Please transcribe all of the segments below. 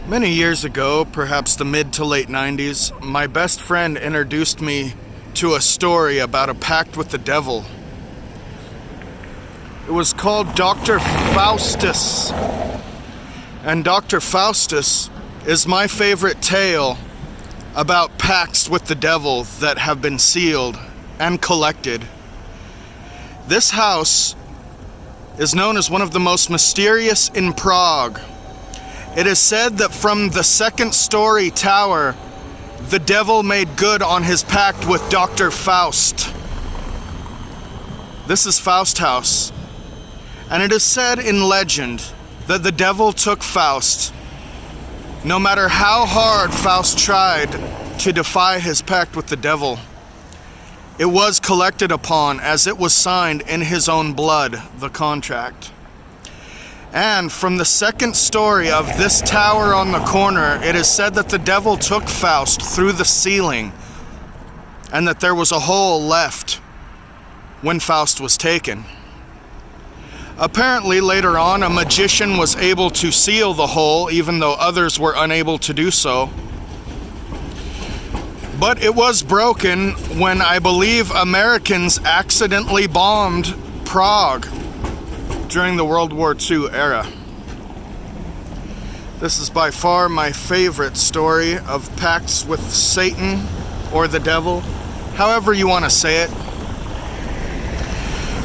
Many years ago, perhaps the mid to late 90s, my best friend introduced me to a story about a pact with the devil. It was called Doctor Faustus. And Doctor Faustus is my favorite tale about pacts with the devil that have been sealed and collected. This house is known as one of the most mysterious in Prague. It is said that from the second-story tower, the devil made good on his pact with Doctor Faust. This is Faust House, and it is said in legend that the devil took Faust. No matter how hard Faust tried to defy his pact with the devil, it was collected upon as it was signed in his own blood, the contract. And from the second story of this tower on the corner, it is said that the devil took Faust through the ceiling and that there was a hole left when Faust was taken. Apparently, later on, a magician was able to seal the hole, even though others were unable to do so. But it was broken when, I believe, Americans accidentally bombed Prague during the World War II era. This is by far my favorite story of pacts with Satan or the devil, however you want to say it.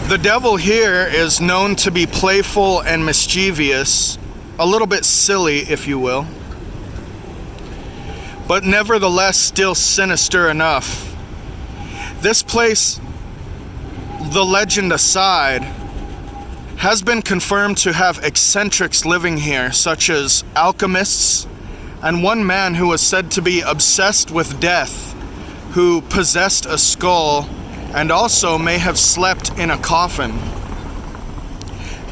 The devil here is known to be playful and mischievous, a little bit silly, if you will, but nevertheless still sinister enough. This place, the legend aside, has been confirmed to have eccentrics living here, such as alchemists, and one man who was said to be obsessed with death, who possessed a skull and also may have slept in a coffin.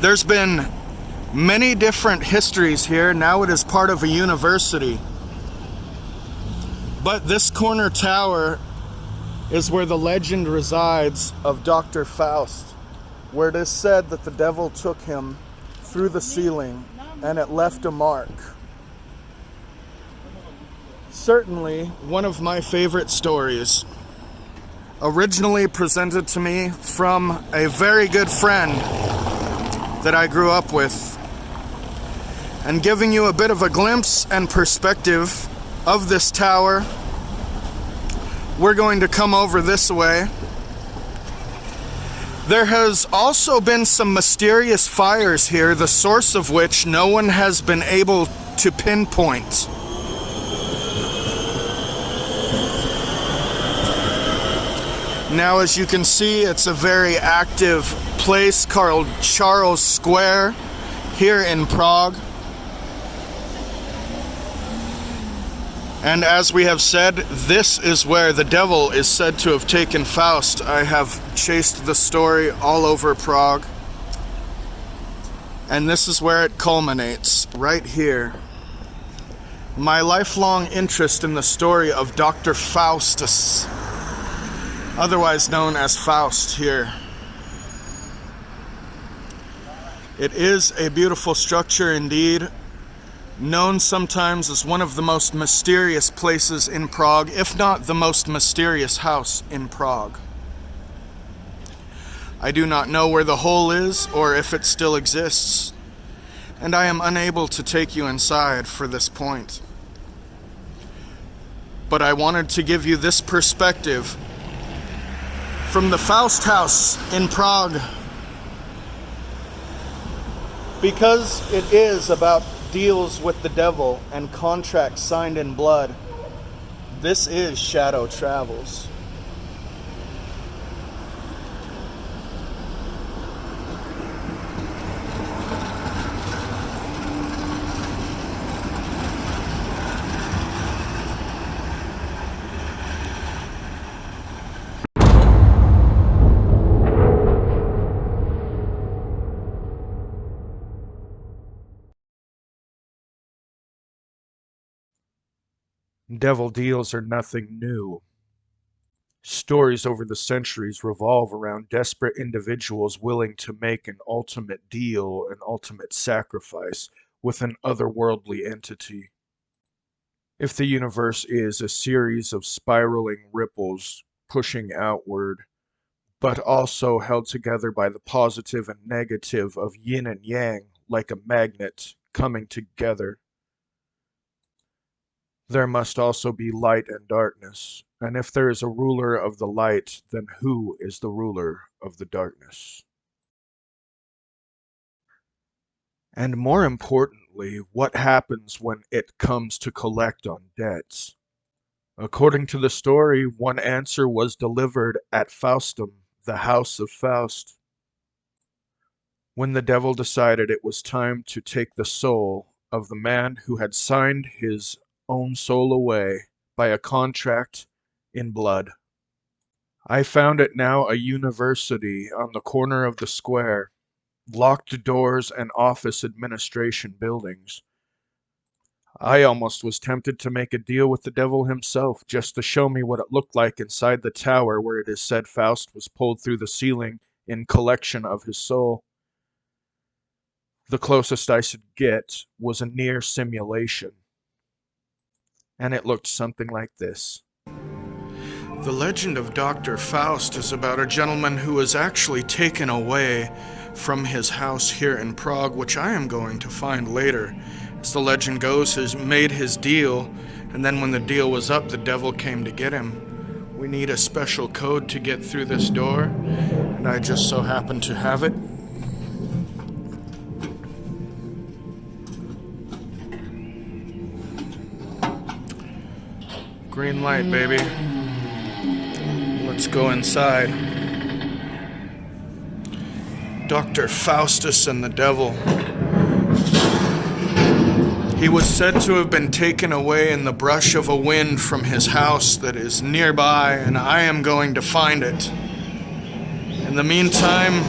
There's been many different histories here. Now it is part of a university. But this corner tower is where the legend resides of Dr. Faust, where it is said that the devil took him through the ceiling and it left a mark. Certainly one of my favorite stories, originally presented to me from a very good friend that I grew up with, and giving you a bit of a glimpse and perspective of this tower. We're going to come over this way. There has also been some mysterious fires here, the source of which no one has been able to pinpoint. Now, as you can see, it's a very active place called Charles Square here in Prague. And as we have said, this is where the devil is said to have taken Faust. I have chased the story all over Prague. And this is where it culminates, right here. My lifelong interest in the story of Dr. Faustus, otherwise known as Faust here. It is a beautiful structure indeed, known sometimes as one of the most mysterious places in Prague, if not the most mysterious house in Prague. I do not know where the hole is or if it still exists, and I am unable to take you inside for this point. But I wanted to give you this perspective from the Faust House in Prague, because it is about deals with the devil and contracts signed in blood. This is Shadow Travels. Devil deals are nothing new. Stories over the centuries revolve around desperate individuals willing to make an ultimate deal, an ultimate sacrifice with an otherworldly entity. If the universe is a series of spiraling ripples pushing outward, but also held together by the positive and negative of yin and yang like a magnet coming together, there must also be light and darkness. And if there is a ruler of the light, then who is the ruler of the darkness? And more importantly, what happens when it comes to collect on debts? According to the story, one answer was delivered at Faustum, the House of Faust. When the devil decided it was time to take the soul of the man who had signed his own soul away by a contract in blood. I found it now a university on the corner of the square, locked doors and office administration buildings. I almost was tempted to make a deal with the devil himself, just to show me what it looked like inside the tower where it is said Faust was pulled through the ceiling in collection of his soul. The closest I should get was a near simulation, and it looked something like this. The Legend of Dr. Faust is about a gentleman who was actually taken away from his house here in Prague, which I am going to find later. As the legend goes, he made his deal, and then when the deal was up, the devil came to get him. We need a special code to get through this door, and I just so happen to have it. Green light, baby. Let's go inside. Dr. Faustus and the devil. He was said to have been taken away in the brush of a wind from his house that is nearby, and I am going to find it. In the meantime,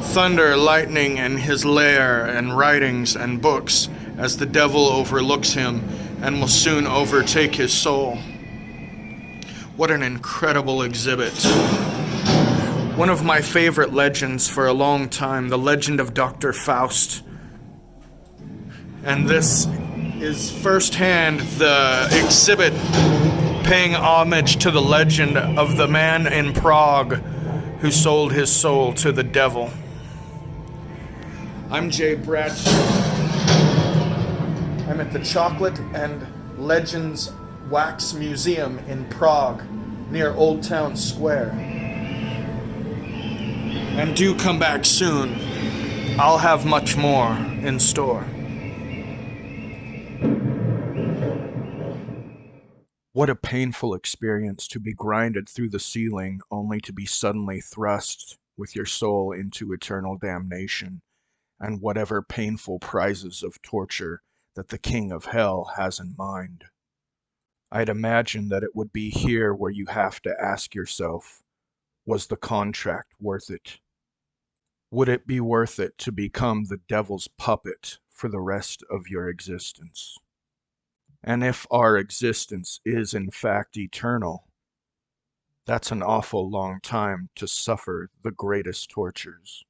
thunder, lightning, and his lair, and writings and books, as the devil overlooks him and will soon overtake his soul. What an incredible exhibit. One of my favorite legends for a long time, the Legend of Dr. Faust. And this is firsthand the exhibit paying homage to the legend of the man in Prague who sold his soul to the devil. I'm Jay Bradshaw. I'm at the Chocolate and Legends Wax Museum in Prague, near Old Town Square. And do come back soon. I'll have much more in store. What a painful experience to be grinded through the ceiling only to be suddenly thrust with your soul into eternal damnation and whatever painful prizes of torture that the king of hell has in mind. I'd imagine that it would be here where you have to ask yourself, was the contract worth it? Would it be worth it to become the devil's puppet for the rest of your existence? And if our existence is in fact eternal, that's an awful long time to suffer the greatest tortures.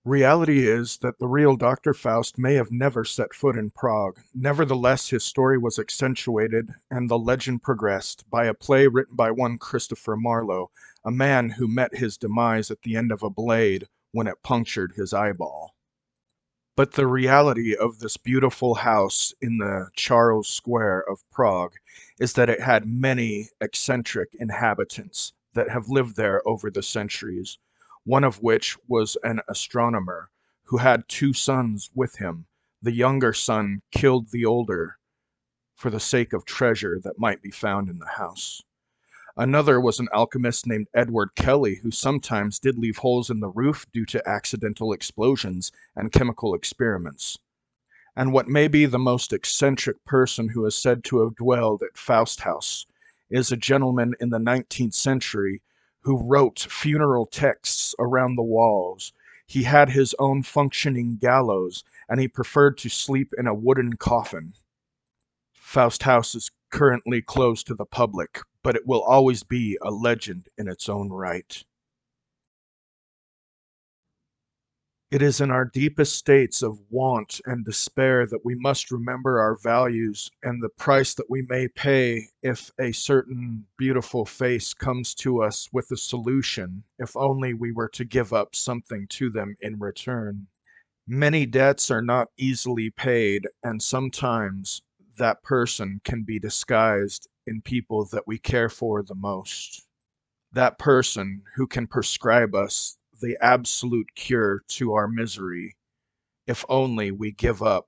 Reality is that the real Dr. Faust may have never set foot in Prague. Nevertheless, his story was accentuated and the legend progressed by a play written by one Christopher Marlowe, a man who met his demise at the end of a blade when it punctured his eyeball. But the reality of this beautiful house in the Charles Square of Prague is that it had many eccentric inhabitants that have lived there over the centuries, one of which was an astronomer who had 2 sons with him. The younger son killed the older for the sake of treasure that might be found in the house. Another was an alchemist named Edward Kelly, who sometimes did leave holes in the roof due to accidental explosions and chemical experiments. And what may be the most eccentric person who is said to have dwelled at Faust House is a gentleman in the 19th century who wrote funeral texts around the walls. He had his own functioning gallows, and he preferred to sleep in a wooden coffin. Faust House is currently closed to the public, but it will always be a legend in its own right. It is in our deepest states of want and despair that we must remember our values and the price that we may pay if a certain beautiful face comes to us with a solution, if only we were to give up something to them in return. Many debts are not easily paid, and sometimes that person can be disguised in people that we care for the most. That person who can prescribe us the absolute cure to our misery, if only we give up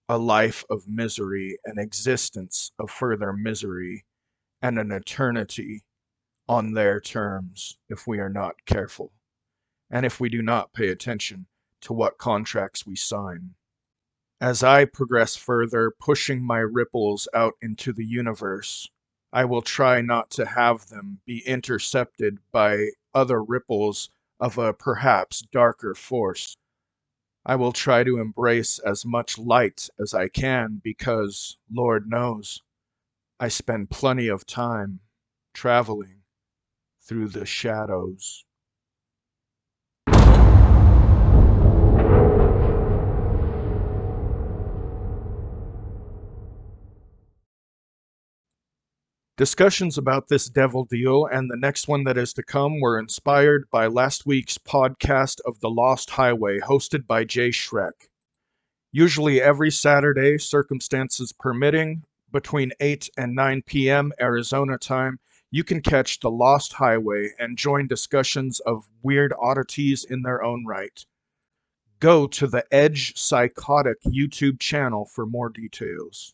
a life of misery, an existence of further misery, and an eternity on their terms if we are not careful, and if we do not pay attention to what contracts we sign. As I progress further, pushing my ripples out into the universe, I will try not to have them be intercepted by other ripples of a perhaps darker force. I will try to embrace as much light as I can because, Lord knows, I spend plenty of time traveling through the shadows. Discussions about this devil deal and the next one that is to come were inspired by last week's podcast of The Lost Highway, hosted by Jay Schreck. Usually every Saturday, circumstances permitting, between 8 and 9 p.m. Arizona time, you can catch The Lost Highway and join discussions of weird oddities in their own right. Go to the Psychotic YouTube channel for more details.